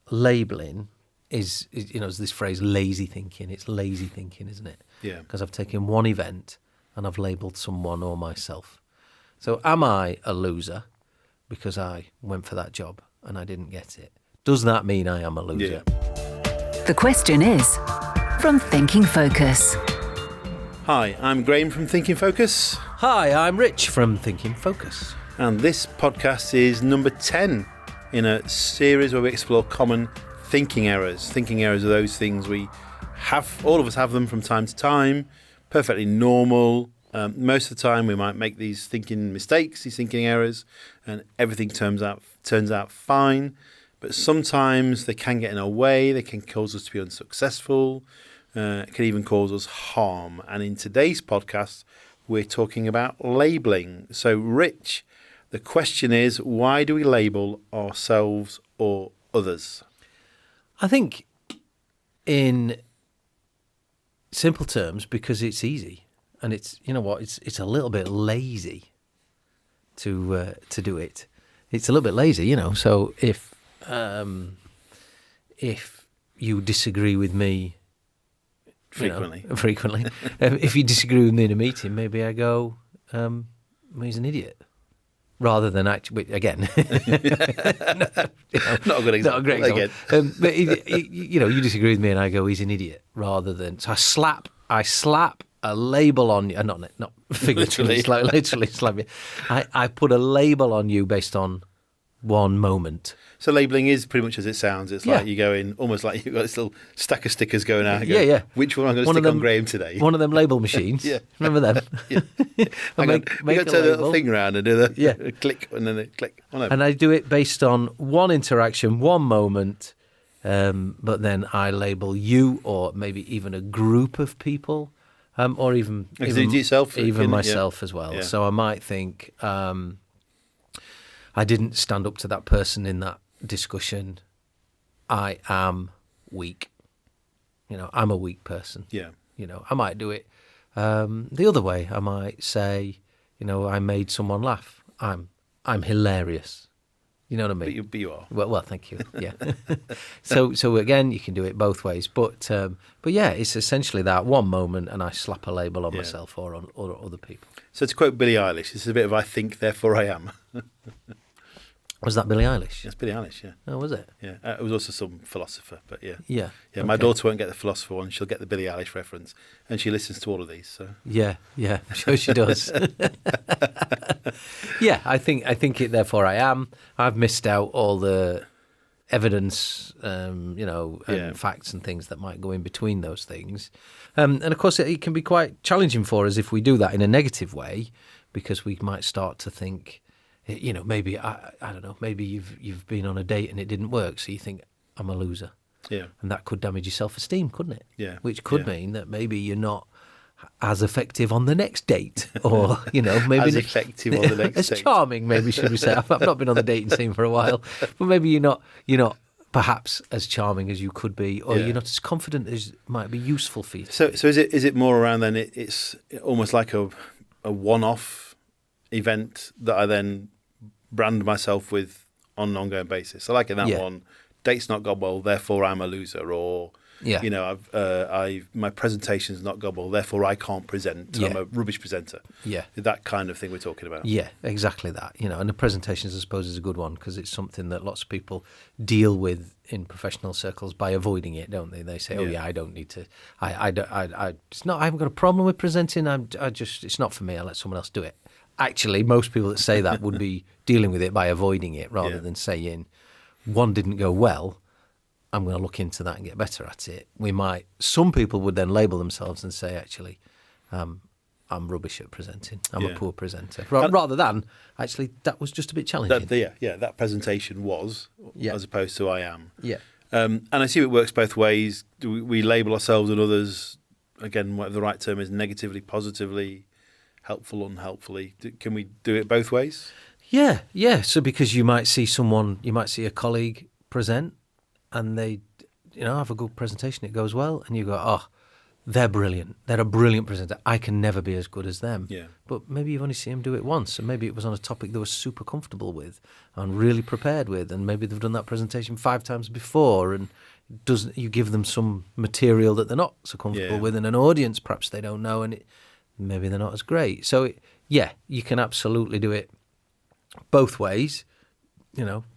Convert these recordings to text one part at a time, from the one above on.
labelling is is this phrase lazy thinking. It's lazy thinking, isn't it? Yeah. Because I've taken one event and I've labelled someone or myself. So am I a loser because I went for that job and I didn't get it? Does that mean I am a loser? Yeah. The question is from Thinking Focus. Hi, I'm Graham from Thinking Focus. Hi, I'm Rich from Thinking Focus. And this podcast is number 10 in a series where we explore common thinking errors. Thinking errors are those things we have, all of us have them from time to time, perfectly normal. Most of the time we might make these thinking mistakes, these thinking errors, and everything turns out fine. But sometimes they can get in our way, they can cause us to be unsuccessful, it can even cause us harm. And in today's podcast, we're talking about labelling. So, Rich, the question is, why do we label ourselves or others? I think in simple terms, because it's easy. And it's, it's a little bit lazy to do it. It's a little bit lazy, So if you disagree with me frequently, if you disagree with me in a meeting, maybe I go, he's an idiot, rather than actually again. Not a good example. Not a great example. Again. But you disagree with me, and I go, he's an idiot, rather than so I slap a label on you, not figuratively, literally slap you. I put a label on you based on one moment. So labelling is pretty much as it sounds. It's like you go in, almost like you've got this little stack of stickers going out. Yeah. Which one am I going to stick on Graham today? One of them label machines. Yeah. Remember them? Yeah. Make you got to turn the little thing around and do the click and then click. And I do it based on one interaction, one moment, but then I label you or maybe even a group of people, or even yourself, even myself as well. Yeah. So I might think I didn't stand up to that person in that discussion. I am weak. I'm a weak person. Yeah. I might do it the other way. I might say, I made someone laugh. I'm hilarious. You know what I mean? But you are. Well, thank you. Yeah. So again, you can do it both ways. But yeah, it's essentially that one moment, and I slap a label on myself or on other people. So to quote Billie Eilish, this is a bit of "I think, therefore I am." Was that Billie Eilish? Yes, Billie Eilish. Yeah. Oh, was it? Yeah. It was also some philosopher, but yeah. Yeah. Yeah. My daughter won't get the philosopher one; she'll get the Billie Eilish reference, and she listens to all of these. So. Yeah. I'm sure she does. Yeah, I think it. Therefore, I am. I've missed out all the evidence, and facts and things that might go in between those things. And of course, it can be quite challenging for us if we do that in a negative way, because we might start to think, maybe I don't know. Maybe you've been on a date and it didn't work, so you think I'm a loser. Yeah, and that could damage your self-esteem, couldn't it? Yeah, which could mean that maybe you're not as effective on the next date, or maybe as effective on the next as date. Charming, maybe should we say? I've not been on the dating scene for a while, but maybe you're not perhaps as charming as you could be, or you're not as confident as might be useful for you. So is it more around then? It's almost like a one-off event that I then brand myself with on an ongoing basis. So like in that one, date's not gone well, therefore I'm a loser, or my presentation's not gone well, therefore I can't present. I'm a rubbish presenter. Yeah, that kind of thing we're talking about. Yeah, exactly that. And the presentations, I suppose, is a good one because it's something that lots of people deal with in professional circles by avoiding it, don't they? They say, I don't need to. I haven't got a problem with presenting. It's not for me. I let someone else do it. Actually, most people that say that would be dealing with it by avoiding it rather than saying, one didn't go well, I'm going to look into that and get better at it. Some people would then label themselves and say, actually, I'm rubbish at presenting. I'm a poor presenter. Rather than, actually, that was just a bit challenging. That presentation was, as opposed to I am. Yeah. And I see it works both ways. We label ourselves and others, again, whatever the right term is, negatively, positively, helpful, unhelpfully. Can we do it both ways? Yeah. So because you might see a colleague present and they, have a good presentation, it goes well, and you go, they're brilliant. They're a brilliant presenter. I can never be as good as them. Yeah. But maybe you've only seen them do it once, and maybe it was on a topic they were super comfortable with and really prepared with, and maybe they've done that presentation 5 times before, and you give them some material that they're not so comfortable with, and an audience perhaps they don't know, and maybe they're not as great. So, you can absolutely do it both ways,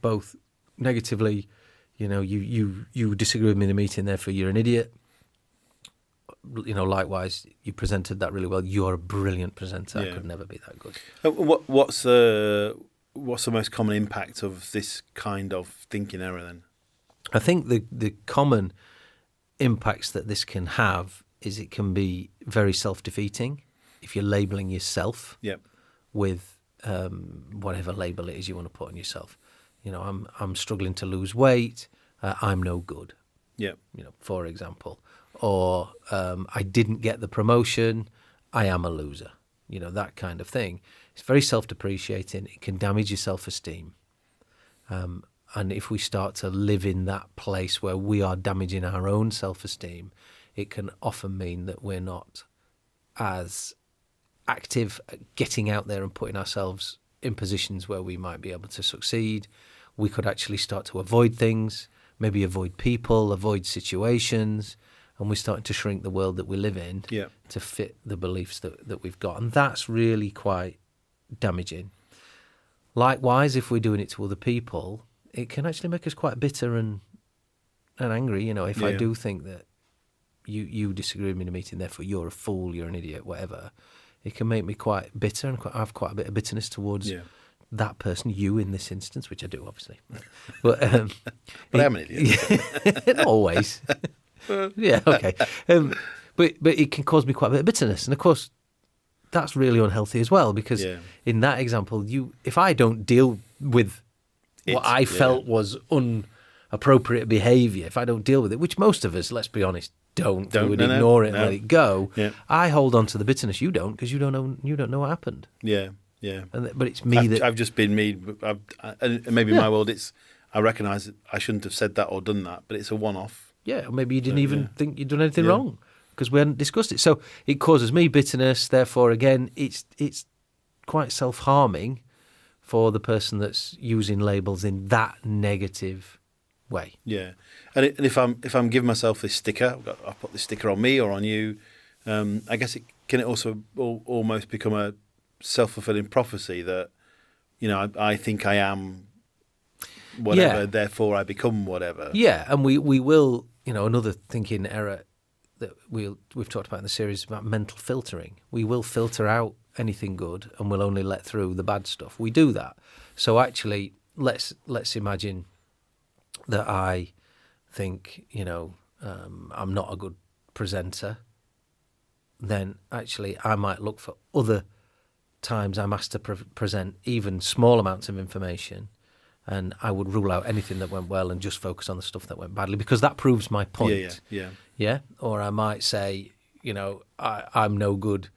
both negatively, you disagree with me in a meeting, therefore you're an idiot. Likewise, you presented that really well. You're a brilliant presenter. I could never be that good. What's the most common impact of this kind of thinking error then? I think the common impacts that this can have is it can be very self-defeating if you're labelling yourself with whatever label it is you want to put on yourself. I'm struggling to lose weight. I'm no good. Yeah. For example. Or I didn't get the promotion, I am a loser, that kind of thing. It's very self-depreciating. It can damage your self-esteem. And if we start to live in that place where we are damaging our own self-esteem, it can often mean that we're not as active at getting out there and putting ourselves in positions where we might be able to succeed. We could actually start to avoid things, maybe avoid people, avoid situations. And we're starting to shrink the world that we live in to fit the beliefs that we've got. And that's really quite damaging. Likewise, if we're doing it to other people, it can actually make us quite bitter and angry. If I do think that you disagree with me in a meeting, therefore you're a fool, you're an idiot, whatever, it can make me quite bitter and have quite a bit of bitterness towards that person, you in this instance, which I do, obviously. But I'm an idiot. Not always. Yeah, okay. But it can cause me quite a bit of bitterness. And of course, that's really unhealthy as well, because in that example, if I don't deal with what I felt was inappropriate behaviour, if I don't deal with it, which most of us, let's be honest, don't ignore it and let it go, I hold on to the bitterness. You don't, because you don't know what happened. Yeah. But it's me I've just been me. And maybe in my world, I recognise that I shouldn't have said that or done that, but it's a one-off. Yeah, or maybe you didn't even think you'd done anything wrong because we hadn't discussed it. So it causes me bitterness. Therefore, again, it's quite self-harming for the person that's using labels in that negative way. Yeah, and if I'm giving myself this sticker, I put this sticker on me or on you. I guess it can also almost become a self-fulfilling prophecy that I think I am whatever, therefore I become whatever. Yeah, and we will. Another thinking error that we've talked about in the series is about mental filtering. We will filter out anything good and we'll only let through the bad stuff. We do that. So actually, let's imagine that I think, I'm not a good presenter. Then actually I might look for other times I'm asked to present even small amounts of information, and I would rule out anything that went well and just focus on the stuff that went badly, because that proves my point. Yeah. Or I might say, I'm no good.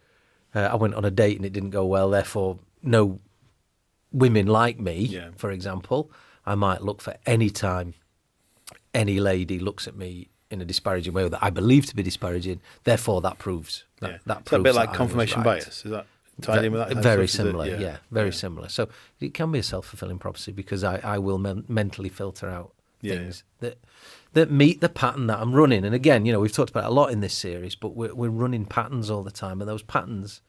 I went on a date and it didn't go well, therefore no women like me, for example. I might look for any time any lady looks at me in a disparaging way, or that I believe to be disparaging, therefore that proves that it's a bit like confirmation bias. Is that tied in with that? Very similar, very similar. So it can be a self-fulfilling prophecy, because I will mentally filter out things that meet the pattern that I'm running. And again, we've talked about it a lot in this series, but we're running patterns all the time, and those patterns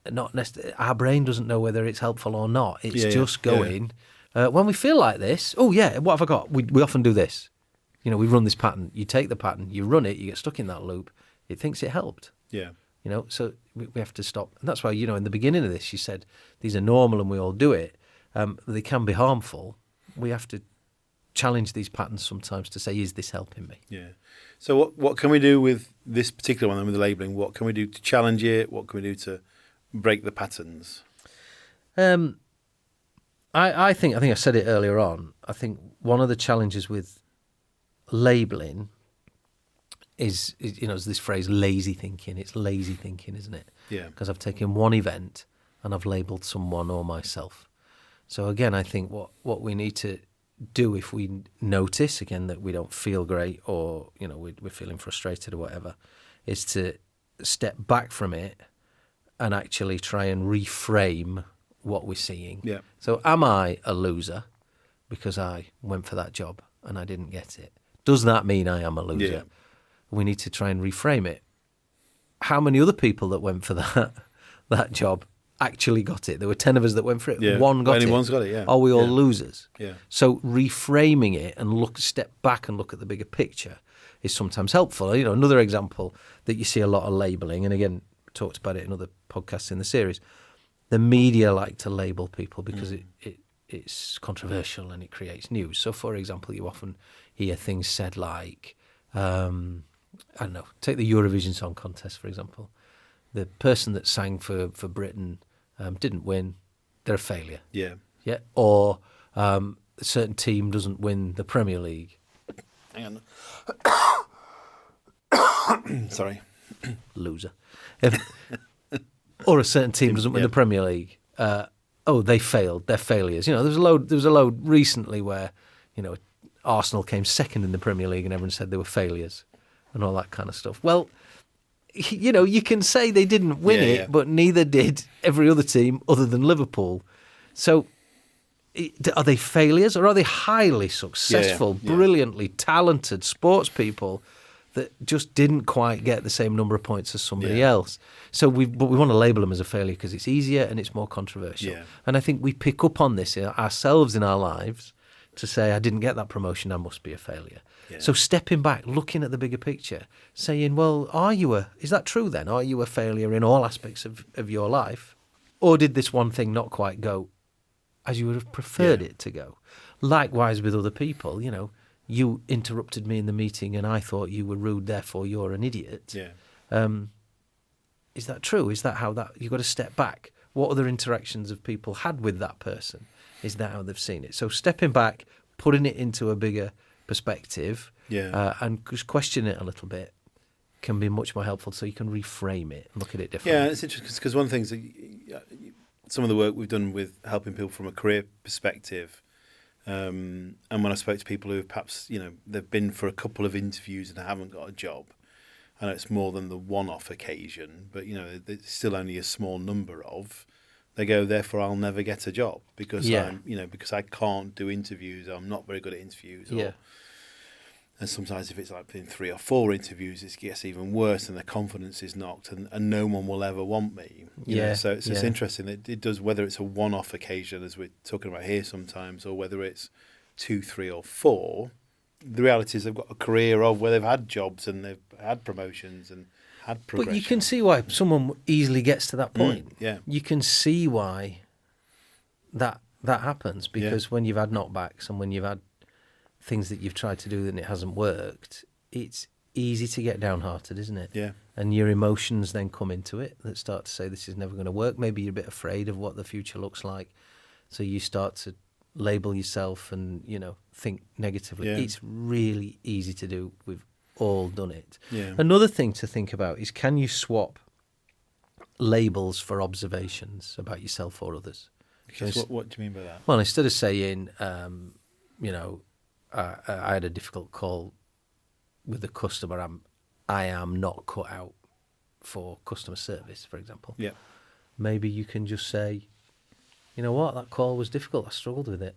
are not necessarily, our brain doesn't know whether it's helpful or not. It's just going. When we feel like this, what have I got? We often do this. We run this pattern. You take the pattern, you run it, you get stuck in that loop. It thinks it helped. Yeah. So we have to stop. And that's why, in the beginning of this, you said these are normal and we all do it. They can be harmful. We have to challenge these patterns sometimes to say, is this helping me? Yeah. So what can we do with this particular one, with the labelling? What can we do to challenge it? What can we do to break the patterns? I think I said it earlier on. I think one of the challenges with labelling is this phrase lazy thinking. It's lazy thinking, isn't it? Yeah. Because I've taken one event and I've labelled someone or myself. So again, I think what we need to do, if we notice again that we don't feel great, or we're feeling frustrated or whatever, is to step back from it and actually try and reframe what we're seeing. Yeah. So am I a loser because I went for that job and I didn't get it? Does that mean I am a loser? Yeah. We need to try and reframe it. How many other people that went for that job actually got it? There were 10 of us that went for it. Yeah. One got Only it. one's got it, yeah. Are we all Yeah. losers? Yeah. So reframing it and step back and look at the bigger picture is sometimes helpful. You know, another example that you see a lot of labelling, and again, we talked about it in other podcasts in the series, the media like to label people because it's controversial and it creates news. So, for example, you often hear things said like, I don't know, take the Eurovision Song Contest, for example. The person that sang for Britain didn't win, they're a failure. Yeah. Yeah. Or a certain team doesn't win the Premier League. Hang on. Sorry. Loser. Or a certain team doesn't win the Premier League. They failed. They're failures. You know, there was a load recently where, you know, Arsenal came second in the Premier League and everyone said they were failures and all that kind of stuff. Well, you know, you can say they didn't win it, but neither did every other team other than Liverpool. So are they failures or are they highly successful, brilliantly talented sports people that just didn't quite get the same number of points as somebody else? So we want to label them as a failure because it's easier and it's more controversial. Yeah. And I think we pick up on this ourselves in our lives to say, I didn't get that promotion, I must be a failure. Yeah. So stepping back, looking at the bigger picture, saying, well, is that true then? Are you a failure in all aspects of your life? Or did this one thing not quite go as you would have preferred it to go? Likewise with other people, you know, you interrupted me in the meeting and I thought you were rude, therefore you're an idiot. Yeah. Is that true? Is that how you've got to step back? What other interactions have people had with that person? Is that how they've seen it? So stepping back, putting it into a bigger perspective and just question it a little bit can be much more helpful so you can reframe it and look at it differently. Yeah, it's interesting because one of the things, some of the work we've done with helping people from a career perspective, and when I spoke to people who have perhaps, you know, they've been for a couple of interviews and haven't got a job, I know it's more than the one-off occasion, but, you know, it's still only a small number of. They go, therefore, I'll never get a job because because I can't do interviews. I'm not very good at interviews. And sometimes if it's like been 3 or 4 interviews, it gets even worse and the confidence is knocked and no one will ever want me. You know? So it's interesting that it does, whether it's a one-off occasion, as we're talking about here sometimes, or whether it's 2, 3 or 4, the reality is they've got a career of where they've had jobs and they've had promotions and had progression. But you can see why someone easily gets to that point. You can see why that happens because when you've had knockbacks and when you've had things that you've tried to do and it hasn't worked, it's easy to get downhearted, isn't it? Yeah. And your emotions then come into it that start to say this is never going to work. Maybe you're a bit afraid of what the future looks like, so you start to label yourself and, you know, think negatively. It's really easy to do. We've all done it. Another thing to think about is, can you swap labels for observations about yourself or others? What do you mean by that? Well, instead of saying, you know, I had a difficult call with a customer, I am not cut out for customer service, for example. Yeah. Maybe you can just say, you know what, that call was difficult. I struggled with it.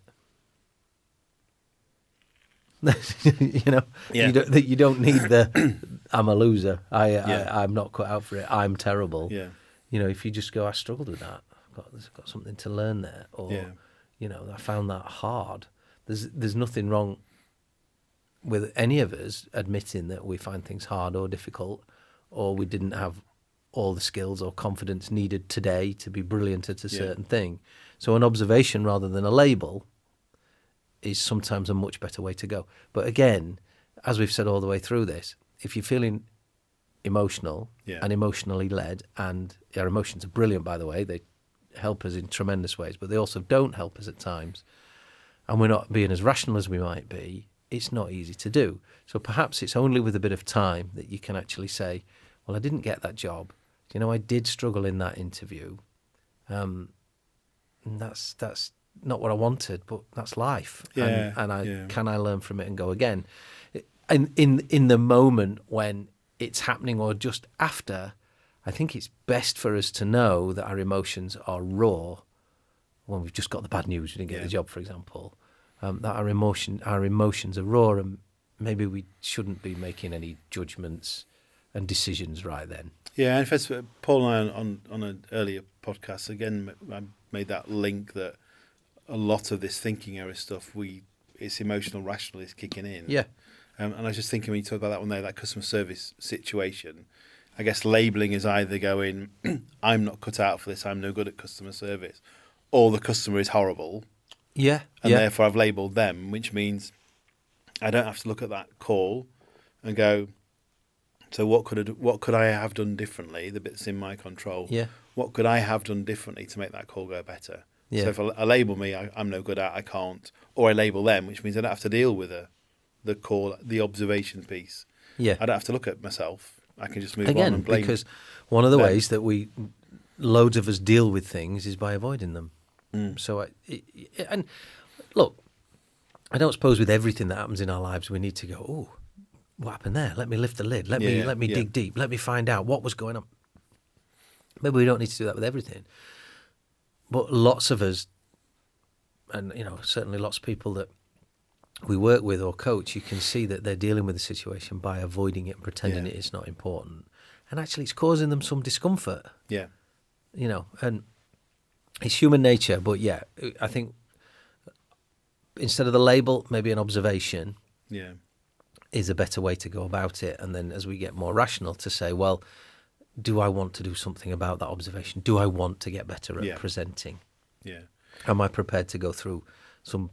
You know, you don't need the I'm a loser. I'm not cut out for it. I'm terrible. Yeah. You know, if you just go, I struggled with that. I've got something to learn there, or you know, I found that hard. There's nothing wrong with any of us admitting that we find things hard or difficult, or we didn't have all the skills or confidence needed today to be brilliant at a certain thing. So an observation rather than a label is sometimes a much better way to go. But again, as we've said all the way through this, if you're feeling emotional and emotionally led, and our emotions are brilliant, by the way, they help us in tremendous ways, but they also don't help us at times, and we're not being as rational as we might be, it's not easy to do. So perhaps it's only with a bit of time that you can actually say, well, I didn't get that job. You know, I did struggle in that interview. And that's not what I wanted, but that's life. Can I learn from it and go again? And in the moment when it's happening or just after, I think it's best for us to know that our emotions are raw when we've just got the bad news, we didn't get the job, for example, that our emotions are raw, and maybe we shouldn't be making any judgments and decisions right then. Yeah, and in fact, Paul and I on an earlier podcast, again, I made that link that a lot of this thinking error stuff, it's emotional rationalist kicking in. Yeah. And I was just thinking when you talk about that one there, that customer service situation, I guess labelling is either going, I'm not cut out for this, I'm no good at customer service, or the customer is horrible. Yeah. And therefore I've labelled them, which means I don't have to look at that call and go, so what could I have done differently, the bits in my control? Yeah. What could I have done differently to make that call go better? Yeah. So if I label me, I'm no good at, I can't, or I label them, which means I don't have to deal with the call, the observation piece. Yeah. I don't have to look at myself. I can just move Again, on and blame. because one of the them. ways that loads of us deal with things is by avoiding them. So, and look, I don't suppose with everything that happens in our lives we need to go, oh, what happened there? Let me lift the lid. Let me dig deep. Let me find out what was going on. Maybe we don't need to do that with everything. But lots of us, and certainly lots of people that we work with or coach, you can see that they're dealing with the situation by avoiding it and pretending it is not important. And actually it's causing them some discomfort. Yeah. And it's human nature, but I think instead of the label, maybe an observation is a better way to go about it. And then as we get more rational to say, well, do I want to do something about that observation? Do I want to get better at presenting? Yeah. Am I prepared to go through some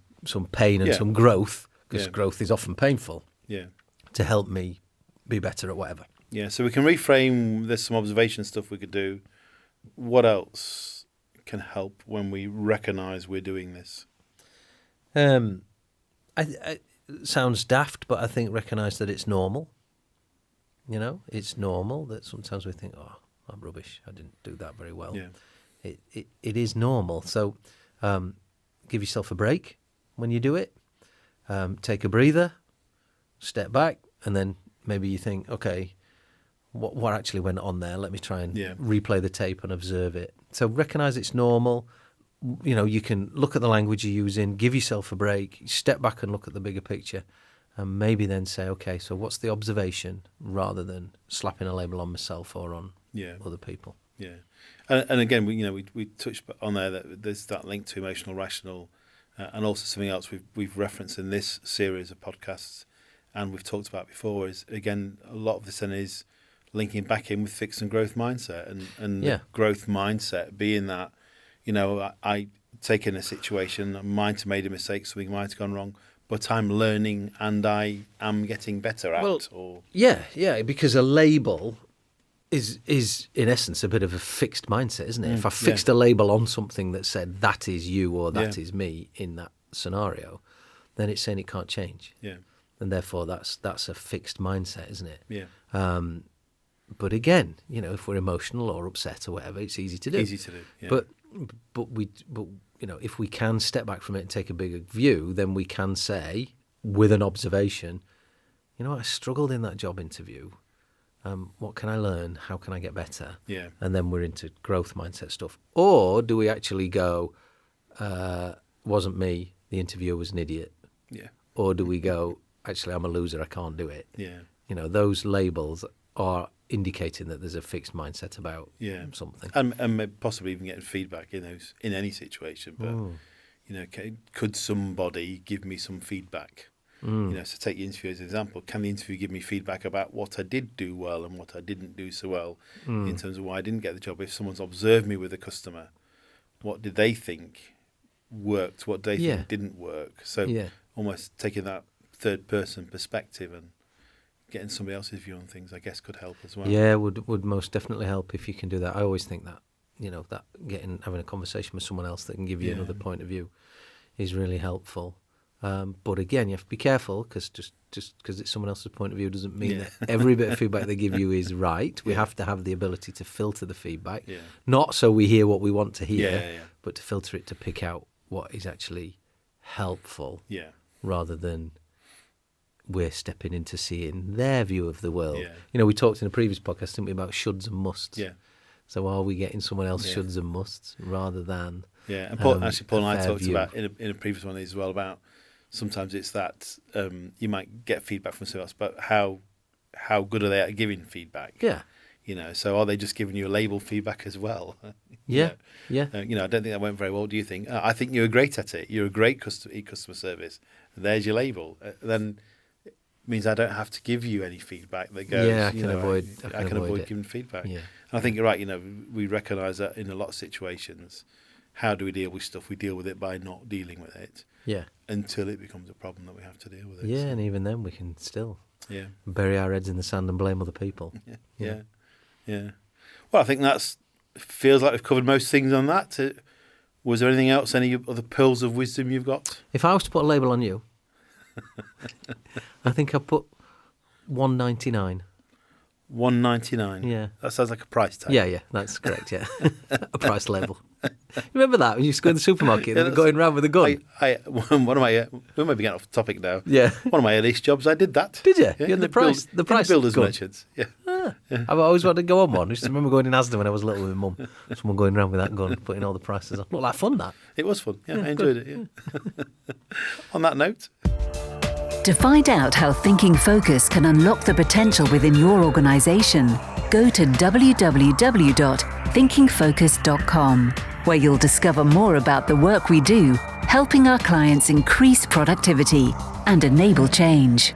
pain and some growth, because growth is often painful, to help me be better at whatever? Yeah, so we can reframe. There's some observation stuff we could do. What else can help when we recognise we're doing this? It sounds daft, but I think recognise that it's normal. It's normal that sometimes we think, oh, I'm rubbish, I didn't do that very well. Yeah. It is normal. So give yourself a break when you do it. Take a breather, step back, and then maybe you think, okay, what actually went on there? Let me try and replay the tape and observe it. So recognise it's normal. You can look at the language you're using, give yourself a break, step back and look at the bigger picture, and maybe then say, okay, so what's the observation, rather than slapping a label on myself or on other people. Yeah, and again, we touched on there that there's that link to emotional rational, and also something else we've referenced in this series of podcasts, and we've talked about before, is again a lot of this then is linking back in with fixed and growth mindset, and the growth mindset being that, I take in a situation, I might have made a mistake, something might have gone wrong, but I'm learning and I am getting better at. Because a label is in essence a bit of a fixed mindset, isn't it? If I fixed a label on something that said that is you or that is me in that scenario, then it's saying it can't change. Yeah. And therefore that's a fixed mindset, isn't it? Yeah. But again, if we're emotional or upset or whatever, it's easy to do. Yeah. But if we can step back from it and take a bigger view, then we can say with an observation, I struggled in that job interview. What can I learn? How can I get better? Yeah. And then we're into growth mindset stuff. Or do we actually go, wasn't me, the interviewer was an idiot? Yeah. Or do we go, actually, I'm a loser, I can't do it? Yeah. Those labels are indicating that there's a fixed mindset about something. And possibly even getting feedback in any situation. But, could somebody give me some feedback? So take the interview as an example. Can the interview give me feedback about what I did do well and what I didn't do so well in terms of why I didn't get the job? If someone's observed me with a customer, what did they think worked? What did they think didn't work? So almost taking that third person perspective and getting somebody else's view on things, I guess, could help as well. Yeah, would most definitely help if you can do that. I always think that, that having a conversation with someone else that can give you another point of view is really helpful. But again, you have to be careful, because just because it's someone else's point of view doesn't mean that every bit of feedback they give you is right. We have to have the ability to filter the feedback, not so we hear what we want to hear, but to filter it to pick out what is actually helpful, rather than we're stepping into seeing their view of the world. Yeah. You know, we talked in a previous podcast, didn't we, about shoulds and musts. Yeah. So are we getting someone else's shoulds and musts rather than Yeah, and Paul and I fair talked view. about in a previous one as well about sometimes it's that you might get feedback from someone else, but how good are they at giving feedback? Yeah. You know, so are they just giving you a label feedback as well? Yeah. Yeah. You know, I don't think that went very well. What do you think? I think you're great at it. You're a great customer service. There's your label. Then it means I don't have to give you any feedback that goes. Yeah, I you can know, avoid- I can avoid giving feedback. Yeah. And I think you're right. You know, we recognise that in a lot of situations. How do we deal with stuff? We deal with it by not dealing with it Yeah. until it becomes a problem that we have to deal with it. Yeah, So, and even then we can still yeah. bury our heads in the sand and blame other people. Yeah. Well, I think feels like we've covered most things on that. Was there anything else? Any other pearls of wisdom you've got? If I was to put a label on you, I think I'd put 199. $1.99. Yeah. That sounds like a price tag. Yeah, that's correct, yeah. A price label. Remember that? When you used to go in the supermarket Yeah, and going around with a gun? One of my we might be getting off topic now. Yeah. One of my earliest jobs, I did that. Did you? Yeah, You had in the price builders gun? merchants. Yeah. I've always wanted to go on one. I used to remember going in Asda when I was little with my mum. Someone going around with that gun, putting all the prices on. Looked like fun, that. It was fun. Yeah, I enjoyed it. Yeah. On that note, To find out how Thinking Focus can unlock the potential within your organisation, go to www.thinkingfocus.com, where you'll discover more about the work we do, helping our clients increase productivity and enable change.